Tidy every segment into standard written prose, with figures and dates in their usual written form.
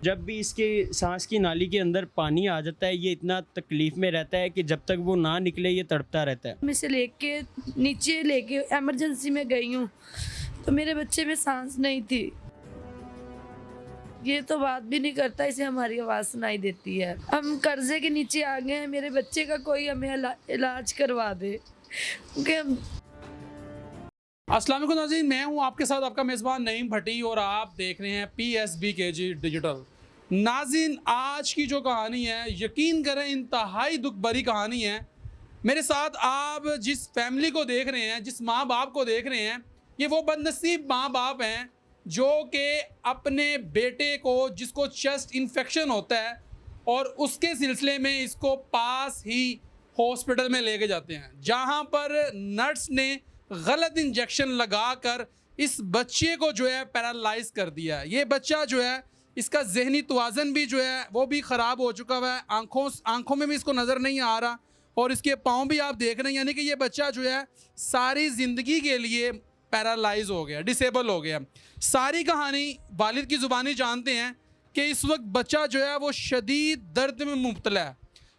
जब भी इसके सांस की नाली के अंदर पानी आ जाता है ये इतना तकलीफ में रहता है कि जब तक वो ना निकले ये तड़पता रहता है। मैं इसे लेके नीचे लेके इमरजेंसी में गई हूँ तो मेरे बच्चे में सांस नहीं थी। ये तो बात भी नहीं करता, इसे हमारी आवाज़ सुनाई देती है। हम कर्जे के नीचे आ गए हैं, मेरे बच्चे का कोई हमें इलाज करवा दे क्योंकि हम। अस्सलाम वालेकुम नाज़रीन, मैं हूं आपके साथ आपका मेज़बान नईम भट्टी और आप देख रहे हैं PSBKG डिजिटल। नाज़रीन, आज की जो कहानी है यकीन करें इंतहाई दुख भरी कहानी है। मेरे साथ आप जिस फैमिली को देख रहे हैं, जिस माँ बाप को देख रहे हैं, ये वो बदनसीब माँ बाप हैं जो कि अपने बेटे को, जिसको चेस्ट इन्फेक्शन होता है और उसके सिलसिले में इसको पास ही हॉस्पिटल में लेके जाते हैं, जहाँ पर नर्स ने गलत इंजेक्शन लगाकर इस बच्चे को जो है पैरालाइज कर दिया है। ये बच्चा जो है इसका जहनी तवाज़न भी जो है वो भी ख़राब हो चुका हुआ है, आँखों में भी इसको नज़र नहीं आ रहा और इसके पाँव भी आप देख रहे हैं, यानी कि ये बच्चा जो है सारी ज़िंदगी के लिए पैरालाइज हो गया, डिसेबल हो गया। सारी कहानी वालिद की ज़ुबानी जानते हैं कि इस वक्त बच्चा जो है वो शदीद दर्द में मुब्तला है,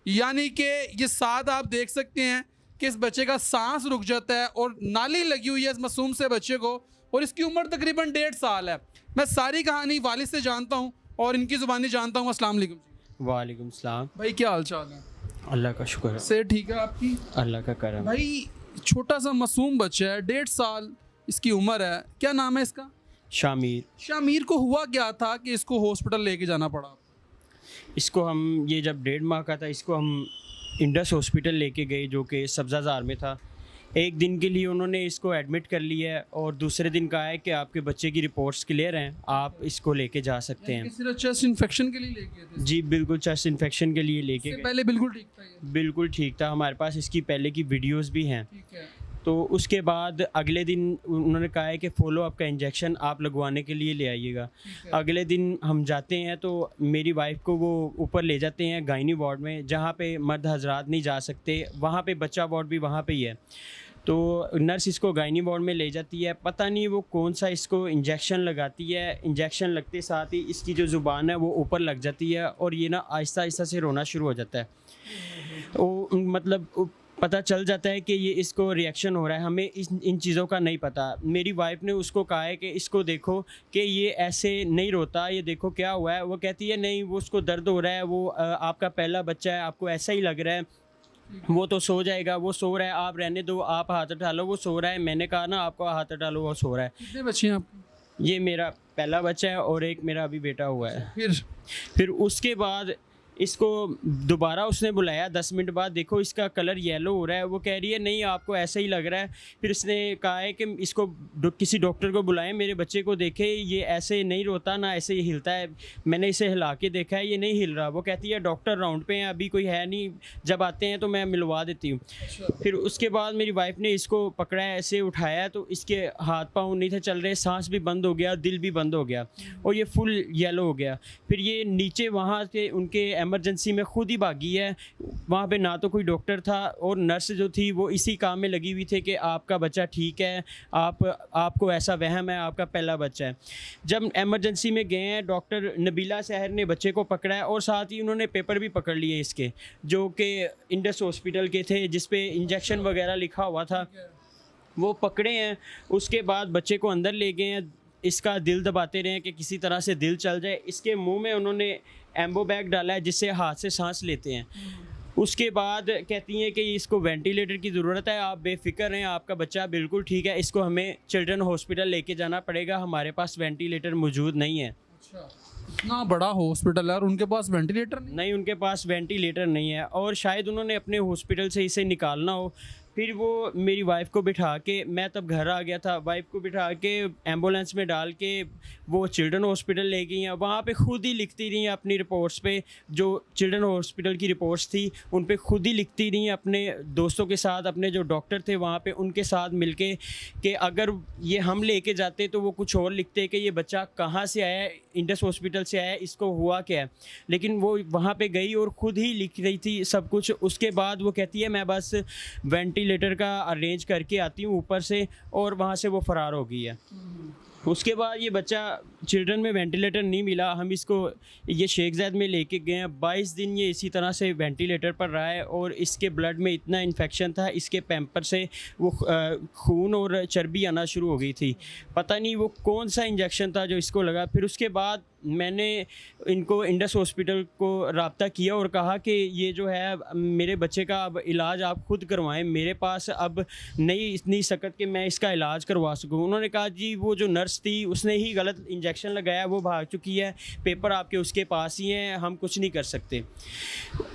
यानी कि ये साथ आप देख सकते हैं कि इस बच्चे का सांस रुक जाता है और नाली लगी हुई है इस मासूम से बच्चे को और इसकी उम्र तकरीबन 1.5 साल है। मैं सारी कहानी वालिद से जानता हूँ और इनकी ज़ुबानी जानता हूँ। अस्सलाम वालेकुम जी। वालेकुम सलाम। भाई क्या हाल चाल है? अल्लाह का शुक्र है। से ठीक है आपकी? अल्लाह का करम। भाई छोटा सा मासूम बच्चा है, 1.5 साल इसकी उम्र है। क्या नाम है इसका? शामिर। शामिर को हुआ क्या था कि इसको हॉस्पिटल लेके जाना पड़ा? इसको हम ये जब 1.5 माह का था इसको हम इंडस हॉस्पिटल लेके गए जो कि सब्ज़ाज़ार में था। एक दिन के लिए उन्होंने इसको एडमिट कर लिया है और दूसरे दिन कहा है कि आपके बच्चे की रिपोर्ट्स क्लियर हैं, आप इसको लेके जा सकते हैं। सिर्फ चेस्ट इन्फेक्शन के लिए लेके गए थे? जी बिल्कुल, चेस्ट इन्फेक्शन के लिए लेके गए। पहले बिल्कुल ठीक था ये? बिल्कुल ठीक था, हमारे पास इसकी पहले की वीडियोस भी हैं। ठीक है। तो उसके बाद अगले दिन उन्होंने कहा है कि फॉलो अप का इंजेक्शन आप लगवाने के लिए ले आइएगा। अगले दिन हम जाते हैं तो मेरी वाइफ को वो ऊपर ले जाते हैं गायनी वार्ड में, जहाँ पे मर्द हजरात नहीं जा सकते, वहाँ पे बच्चा वार्ड भी वहाँ पे ही है। तो नर्स इसको गायनी वार्ड में ले जाती है, पता नहीं वो कौन सा इसको इंजेक्शन लगाती है। इंजेक्शन लगते साथ ही इसकी जो ज़ुबान है वो ऊपर लग जाती है और ये ना आहिस्ता आहिस्ता से रोना शुरू हो जाता है। वो मतलब पता चल जाता है कि ये इसको रिएक्शन हो रहा है, हमें इन चीज़ों का नहीं पता। मेरी वाइफ ने उसको कहा है कि इसको देखो कि ये ऐसे नहीं रोता, ये देखो क्या हुआ है। वो कहती है नहीं, वो उसको दर्द हो रहा है, वो आपका पहला बच्चा है, आपको ऐसा ही लग रहा है, वो तो सो जाएगा, वो सो रहा है, आप रहने दो, आप हाथ उठा लो, वो सो रहा है। मैंने कहा ना आपको हाथ उठा लो, वो सो रहा है। कितने बच्चे हैं आपके? ये मेरा पहला बच्चा है और एक मेरा अभी बेटा हुआ है। फिर उसके बाद इसको दोबारा उसने बुलाया 10 मिनट बाद, देखो इसका कलर येलो हो रहा है। वो कह रही है नहीं आपको ऐसा ही लग रहा है। फिर इसने कहा है कि इसको किसी डॉक्टर को बुलाएं, मेरे बच्चे को देखे, ये ऐसे नहीं रोता ना ऐसे ही हिलता है, मैंने इसे हिला के देखा है, ये नहीं हिल रहा। वो कहती है डॉक्टर राउंड पे हैं, अभी कोई है नहीं, जब आते हैं तो मैं मिलवा देती हूँ। फिर उसके बाद मेरी वाइफ ने इसको पकड़ा है, ऐसे उठाया तो इसके हाथ पाँव नहीं थे चल रहे, सांस भी बंद हो गया, दिल भी बंद हो गया और ये फुल येलो हो गया। फिर ये नीचे वहाँ से उनके इमरजेंसी में खुद ही भागी है। वहाँ पे ना तो कोई डॉक्टर था और नर्स जो थी वो इसी काम में लगी हुई थे कि आपका बच्चा ठीक है, आपको ऐसा वहम है, आपका पहला बच्चा है। जब इमरजेंसी में गए हैं, डॉक्टर नबीला सहर ने बच्चे को पकड़ा है और साथ ही उन्होंने पेपर भी पकड़ लिए इसके, जो कि इंडस हॉस्पिटल के थे, जिस पे इंजेक्शन वगैरह लिखा हुआ था, वो पकड़े हैं। उसके बाद बच्चे को अंदर ले गए हैं, इसका दिल दबाते रहे कि किसी तरह से दिल चल जाए। इसके मुंह में उन्होंने एम्बो बैग डाला है जिससे हाथ से सांस लेते हैं। उसके बाद कहती हैं कि इसको वेंटिलेटर की ज़रूरत है, आप बेफिक्र रहें, आपका बच्चा बिल्कुल ठीक है, इसको हमें चिल्ड्रन हॉस्पिटल लेके जाना पड़ेगा, हमारे पास वेंटिलेटर मौजूद नहीं है। अच्छा, इतना बड़ा हॉस्पिटल है और उनके पास वेंटिलेटर नहीं, उनके पास वेंटिलेटर नहीं है और शायद उन्होंने अपने हॉस्पिटल से इसे निकालना हो। फिर वो मेरी वाइफ को बिठा के, मैं तब घर आ गया था, वाइफ को बिठा के एम्बुलेंस में डाल के वो चिल्ड्रन हॉस्पिटल ले गई हैं। वहाँ पे खुद ही लिखती रही हैं अपनी रिपोर्ट्स पे, जो चिल्ड्रन हॉस्पिटल की रिपोर्ट्स थी उन पे खुद ही लिखती रही हैं अपने दोस्तों के साथ, अपने जो डॉक्टर थे वहाँ पे उनके साथ मिलके कि अगर ये हम लेके जाते तो वो कुछ और लिखते कि ये बच्चा कहाँ से आया है, इंडस हॉस्पिटल से आया है, इसको हुआ क्या है। लेकिन वो वहाँ पे गई और ख़ुद ही लिख रही थी सब कुछ। उसके बाद वो कहती है मैं बस वेंटिलेटर का अरेंज करके आती हूँ ऊपर से, और वहाँ से वो फ़रार हो गई है। उसके बाद ये बच्चा चिल्ड्रन में वेंटिलेटर नहीं मिला, हम इसको ये शेख ज़ैद में लेके गए हैं। 22 दिन ये इसी तरह से वेंटिलेटर पर रहा है और इसके ब्लड में इतना इन्फेक्शन था, इसके पैम्पर से वो खून और चर्बी आना शुरू हो गई थी। पता नहीं वो कौन सा इंजेक्शन था जो इसको लगा। फिर उसके बाद मैंने इनको इंडस हॉस्पिटल को रब्ता किया और कहा कि ये जो है मेरे बच्चे का अब इलाज आप खुद करवाएं, मेरे पास अब नहीं इतनी सकत कि मैं इसका इलाज करवा सकूं। उन्होंने कहा जी वो जो नर्स थी उसने ही गलत इंजेक्शन लगाया, वो भाग चुकी है, पेपर आपके उसके पास ही हैं, हम कुछ नहीं कर सकते।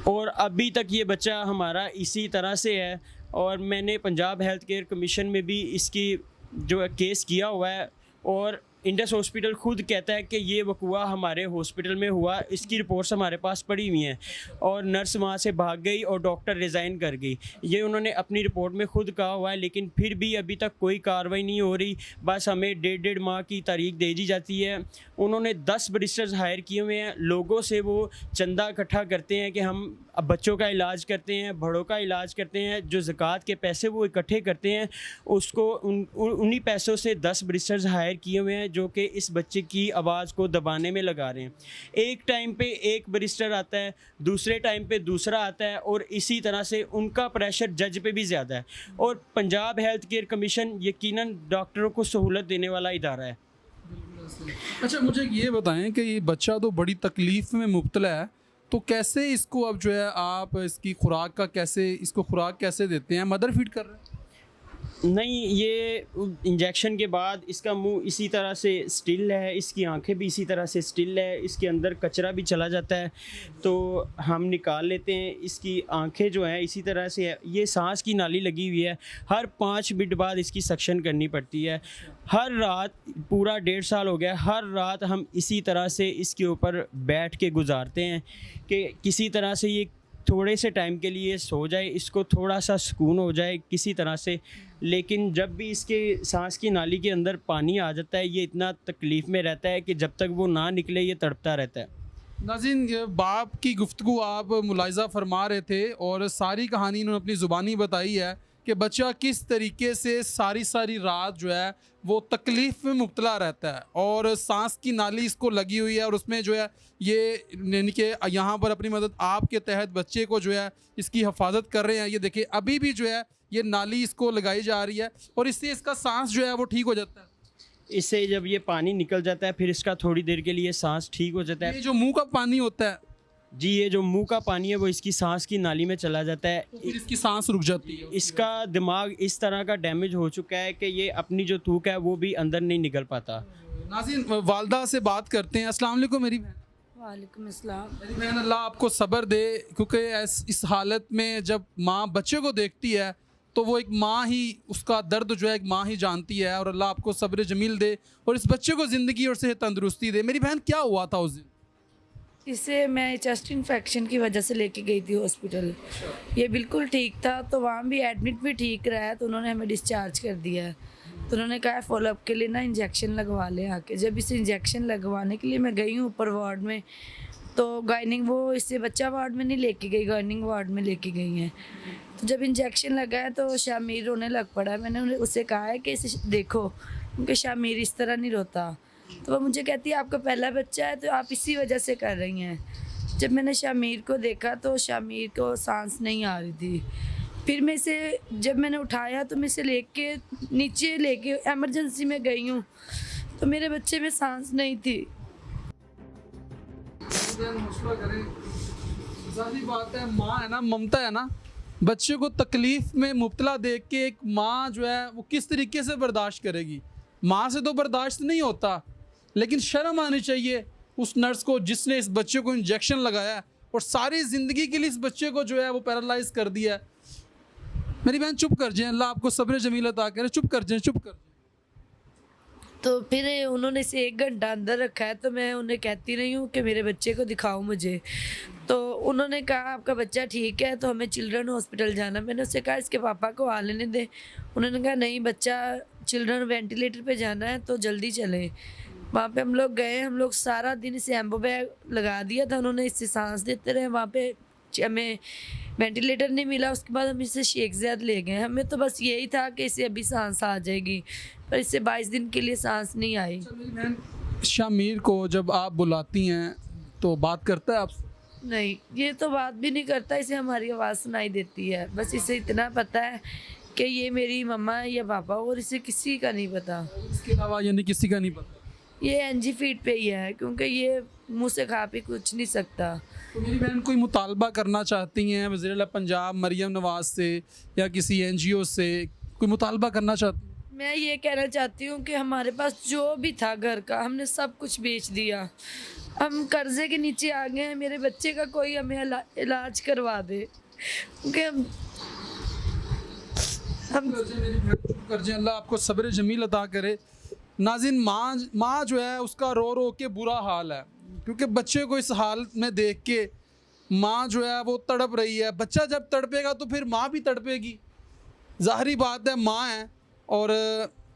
और अभी तक ये बच्चा हमारा इसी तरह से है। और मैंने पंजाब हेल्थ केयर कमीशन में भी इसकी जो केस किया हुआ है और इंडस हॉस्पिटल खुद कहता है कि ये वक़ुआ हमारे हॉस्पिटल में हुआ, इसकी रिपोर्ट्स हमारे पास पड़ी हुई हैं। और नर्स वहाँ से भाग गई और डॉक्टर रिज़ाइन कर गई, ये उन्होंने अपनी रिपोर्ट में खुद कहा हुआ है। लेकिन फिर भी अभी तक कोई कार्रवाई नहीं हो रही, बस हमें 1.5 माह की तारीख दे दी जाती है। उन्होंने 10 बैरिस्टर्स हायर किए हुए हैं, लोगों से वो चंदा इकट्ठा करते हैं कि हम अब बच्चों का इलाज करते हैं, बड़ों का इलाज करते हैं। जो ज़कात के पैसे वो इकट्ठे करते हैं, उसको उन्हीं पैसों से 10 बैरिस्टर्स हायर किए हुए हैं जो कि इस बच्चे की आवाज़ को दबाने में लगा रहे हैं। एक टाइम पे एक बैरिस्टर आता है, दूसरे टाइम पे दूसरा आता है और इसी तरह से उनका प्रेशर जज पे भी ज़्यादा है। और पंजाब हेल्थ केयर कमीशन यकीनन डॉक्टरों को सहूलत देने वाला इदारा है। अच्छा, मुझे ये बताएं कि ये बच्चा तो बड़ी तकलीफ़ में मुब्तला है, तो कैसे इसको अब जो है आप इसकी खुराक का कैसे इसको खुराक कैसे देते हैं? मदर फीड कर रहे हैं? नहीं, ये इंजेक्शन के बाद इसका मुंह इसी तरह से स्टिल है, इसकी आंखें भी इसी तरह से स्टिल है, इसके अंदर कचरा भी चला जाता है तो हम निकाल लेते हैं। इसकी आंखें जो हैं इसी तरह से है, ये सांस की नाली लगी हुई है, हर 5 मिनट बाद इसकी सक्शन करनी पड़ती है। हर रात, पूरा 1.5 साल हो गया, हर रात हम इसी तरह से इसके ऊपर बैठ के गुजारते हैं कि किसी तरह से ये थोड़े से टाइम के लिए सो जाए, इसको थोड़ा सा सुकून हो जाए किसी तरह से। लेकिन जब भी इसके सांस की नाली के अंदर पानी आ जाता है, ये इतना तकलीफ़ में रहता है कि जब तक वो ना निकले ये तड़पता रहता है। नाज़रीन, ये बाप की गुफ्तगू आप मुलाहिज़ा फरमा रहे थे और सारी कहानी इन्होंने अपनी ज़ुबानी बताई है कि बच्चा किस तरीके से सारी रात जो है वो तकलीफ़ में मुब्तला रहता है और सांस की नाली इसको लगी हुई है और उसमें जो है ये यानी कि यहाँ पर अपनी मदद आपके तहत बच्चे को जो है इसकी हिफाजत कर रहे हैं। ये देखिए अभी भी जो है ये नाली इसको लगाई जा रही है और इससे इसका सांस जो है वो ठीक हो जाता है। इससे जब ये पानी निकल जाता है फिर इसका थोड़ी देर के लिए सांस ठीक हो जाता है। ये जो मुंह का पानी होता है जी, ये जो मुंह का पानी है वो इसकी सांस की नाली में चला जाता है, तो फिर इसकी सांस रुक जाती है। इसका दिमाग इस तरह का डैमेज हो चुका है कि ये अपनी जो थूक है वो भी अंदर नहीं निकल पाता। नाज़रीन, वालदा से बात करते हैं। अस्सलाम वालेकुम मेरी बहन। वालेकुम अस्सलाम। मेरी बहन, अल्लाह आपको सब्र दे, क्योंकि इस हालत में जब माँ बच्चे को देखती है तो वो एक माँ ही उसका दर्द जो है एक माँ ही जानती है और अल्लाह आपको सब्र जमील दे और इस बच्चे को ज़िंदगी और सेहत तंदुरुस्ती दे। मेरी बहन, क्या हुआ था उस दिन? इसे मैं चेस्ट इन्फेक्शन की वजह से लेके गई थी हॉस्पिटल। ये बिल्कुल ठीक था तो वहाँ भी एडमिट भी ठीक रहा है तो उन्होंने हमें डिस्चार्ज कर दिया है। तो उन्होंने कहा फॉलोअप के लिए ना इंजेक्शन लगवा ले आके। जब इसे इंजेक्शन लगवाने के लिए मैं गई हूँ ऊपर वार्ड में तो गाइनिंग वो इससे बच्चा वार्ड में नहीं लेके गई, गाइनिंग वार्ड में लेके गई हैं। तो जब इंजेक्शन लगाया तो शामिर रोने लग पड़ा। मैंने उससे कहा है कि इसे देखो, क्योंकि शामिर इस तरह नहीं रोता। तो वो मुझे कहती है आपका पहला बच्चा है तो आप इसी वजह से कर रही हैं। जब मैंने शामिर को देखा तो शामिर को सांस नहीं आ रही थी। फिर मैं इसे जब मैंने उठाया तो मैं इसे लेके नीचे लेके एमरजेंसी में गई हूँ तो मेरे बच्चे में सांस नहीं थी। बात है, माँ है ना, ममता है ना, बच्चे को तकलीफ में मुब्तला देख के एक माँ जो है वो किस तरीके से बर्दाश्त करेगी। माँ से तो बर्दाश्त नहीं होता, लेकिन शर्म आनी चाहिए उस नर्स को जिसने इस बच्चे को इंजेक्शन लगाया और सारी ज़िंदगी के लिए इस बच्चे को जो है वो पैरालाइज कर दिया। मेरी बहन चुप कर जाए, अल्लाह आपको सब्र जमील अता करे, चुप कर जाए, चुप कर जाए। तो फिर उन्होंने इसे 1 घंटा अंदर रखा है तो मैं उन्हें कहती रही हूँ कि मेरे बच्चे को दिखाओ मुझे। तो उन्होंने कहा आपका बच्चा ठीक है तो हमें चिल्ड्रन हॉस्पिटल जाना। मैंने उससे कहा इसके पापा को आ लेने दे। उन्होंने कहा नहीं, बच्चा चिल्ड्रन वेंटिलेटर पे जाना है तो जल्दी चलें। वहाँ पे हम लोग गए, हम लोग सारा दिन इसे एम्बो बैग लगा दिया था, उन्होंने इससे सांस देते रहे। वहाँ पे हमें वेंटिलेटर नहीं मिला, उसके बाद हम इसे शेख ज़ैद ले गए। हमें तो बस यही था कि इसे अभी सांस आ जाएगी, पर इससे 22 दिन के लिए सांस नहीं आई। मेरी बहन, शामिर को जब आप बुलाती हैं तो बात करता है आपसे? नहीं, ये तो बात भी नहीं करता, इसे हमारी आवाज़ सुनाई देती है, बस इसे इतना पता है कि ये मेरी मम्मा है या पापा, और इसे किसी का नहीं पता। इसके अलावा यानी किसी का नहीं पता? ये एनजी फीड पे ही है, क्योंकि ये मुंह से खा पी कुछ नहीं सकता। तो मेरी बहन कोई मुतालबा करना चाहती हैं वज़ीर-ए-आला पंजाब मरियम नवाज़ से या किसी NGO से, कोई मुतालबा करना चाहती हैं? मैं ये कहना चाहती हूँ कि हमारे पास जो भी था घर का, हमने सब कुछ बेच दिया, हम कर्जे के नीचे आ गए हैं। मेरे बच्चे का कोई हमें इलाज करवा दे, क्योंकि हम कर्जे, अल्लाह आपको सब्र जमील अता करे। नाज़रीन, माँ जो है उसका रो रो के बुरा हाल है, क्योंकि बच्चे को इस हाल में देख के माँ जो है वो तड़प रही है। बच्चा जब तड़पेगा तो फिर माँ भी तड़पेगी, ज़ाहिरी बात है, माँ है। और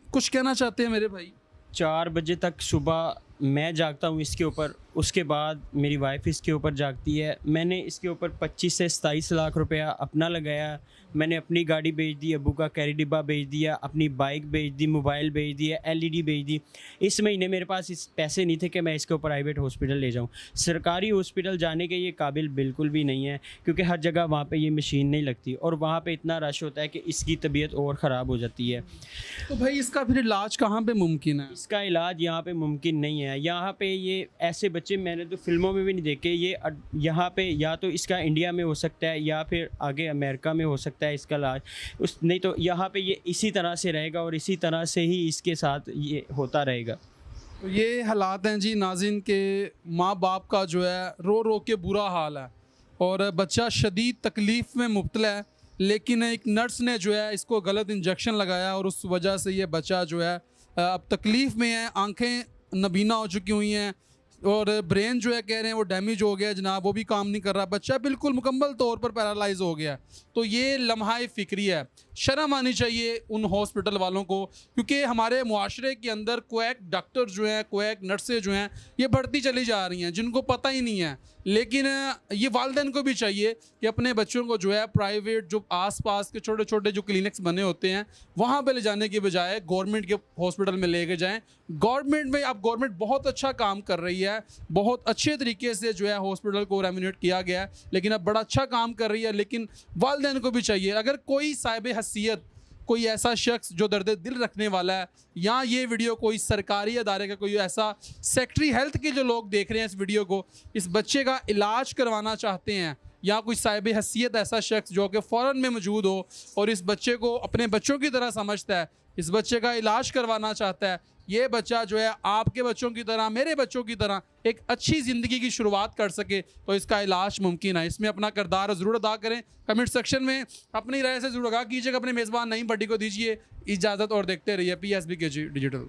कुछ कहना चाहते हैं मेरे भाई? 4 बजे तक सुबह मैं जागता हूँ इसके ऊपर, उसके बाद मेरी वाइफ इसके ऊपर जागती है। मैंने इसके ऊपर 25 से 27 लाख रुपया अपना लगाया। मैंने अपनी गाड़ी बेच दी, अबू का कैरी डिब्बा बेच दिया, अपनी बाइक बेच दी, मोबाइल बेच दिया, LED बेच दी। इस महीने मेरे पास इस पैसे नहीं थे कि मैं इसको प्राइवेट हॉस्पिटल ले जाऊँ। सरकारी हॉस्पिटल जाने के ये काबिल बिल्कुल भी नहीं है, क्योंकि हर जगह वहाँ पे ये मशीन नहीं लगती और वहाँ पे इतना रश होता है कि इसकी तबीयत और ख़राब हो जाती है। तो भाई इसका फिर इलाज कहाँ पे मुमकिन है? इसका इलाज यहाँ पे मुमकिन नहीं है। यहाँ पे ये ऐसे बच्चे मैंने तो फिल्मों में भी नहीं देखे। ये यहाँ पे या तो इसका इंडिया में हो सकता है या फिर आगे अमेरिका में हो सकता है इसका इलाज, नहीं तो यहाँ पे ये इसी तरह से रहेगा और इसी तरह से ही इसके साथ ये होता रहेगा। तो ये हालात हैं जी नाज़रीन के माँ बाप का जो है रो रो के बुरा हाल है और बच्चा शदीद तकलीफ़ में मुब्तला है, लेकिन एक नर्स ने जो है इसको गलत इंजेक्शन लगाया और उस वजह से ये बच्चा जो है अब तकलीफ़ में है। आंखें नबीना हो चुकी हुई हैं और ब्रेन जो है कह रहे हैं वो डैमेज हो गया जनाब, वो भी काम नहीं कर रहा। बच्चा बिल्कुल मुकम्मल तौर पर पैरालाइज हो गया। तो ये लम्हा फ़िक्री है, शर्म आनी चाहिए उन हॉस्पिटल वालों को, क्योंकि हमारे मुआशरे के अंदर क्वैक डॉक्टर जो हैं, क्वैक नर्सें जो हैं, ये बढ़ती चली जा रही हैं जिनको पता ही नहीं है। लेकिन ये वालिदैन को भी चाहिए कि अपने बच्चों को जो है प्राइवेट जो आसपास के छोटे छोटे जो क्लिनिक्स बने होते हैं वहाँ पे ले जाने की बजाय गवर्नमेंट के हॉस्पिटल में लेके जाएं। गवर्नमेंट में अब गवर्नमेंट बहुत अच्छा काम कर रही है, बहुत अच्छे तरीके से जो है हॉस्पिटल को रेम्यूनेट किया गया है, लेकिन अब बड़ा अच्छा काम कर रही है। लेकिन वालिदैन को भी चाहिए, अगर कोई साहिब हैसियत, कोई ऐसा शख्स जो दर्द दिल रखने वाला है, या ये वीडियो कोई सरकारी अदारे का कोई ऐसा सेक्रेटरी हेल्थ के जो लोग देख रहे हैं इस वीडियो को, इस बच्चे का इलाज करवाना चाहते हैं, या कोई साहिब हैसियत ऐसा शख्स जो कि फ़ौरन में मौजूद हो और इस बच्चे को अपने बच्चों की तरह समझता है, इस बच्चे का इलाज करवाना चाहता है, ये बच्चा जो है आपके बच्चों की तरह, मेरे बच्चों की तरह एक अच्छी ज़िंदगी की शुरुआत कर सके, तो इसका इलाज मुमकिन है। इसमें अपना किरदार ज़रूर अदा करें। कमेंट सेक्शन में अपनी राय से ज़रूर आगाह कीजिएगा। अपने मेज़बान नईम भट्टी को दीजिए इजाज़त और देखते रहिए PSBKG डिजिटल।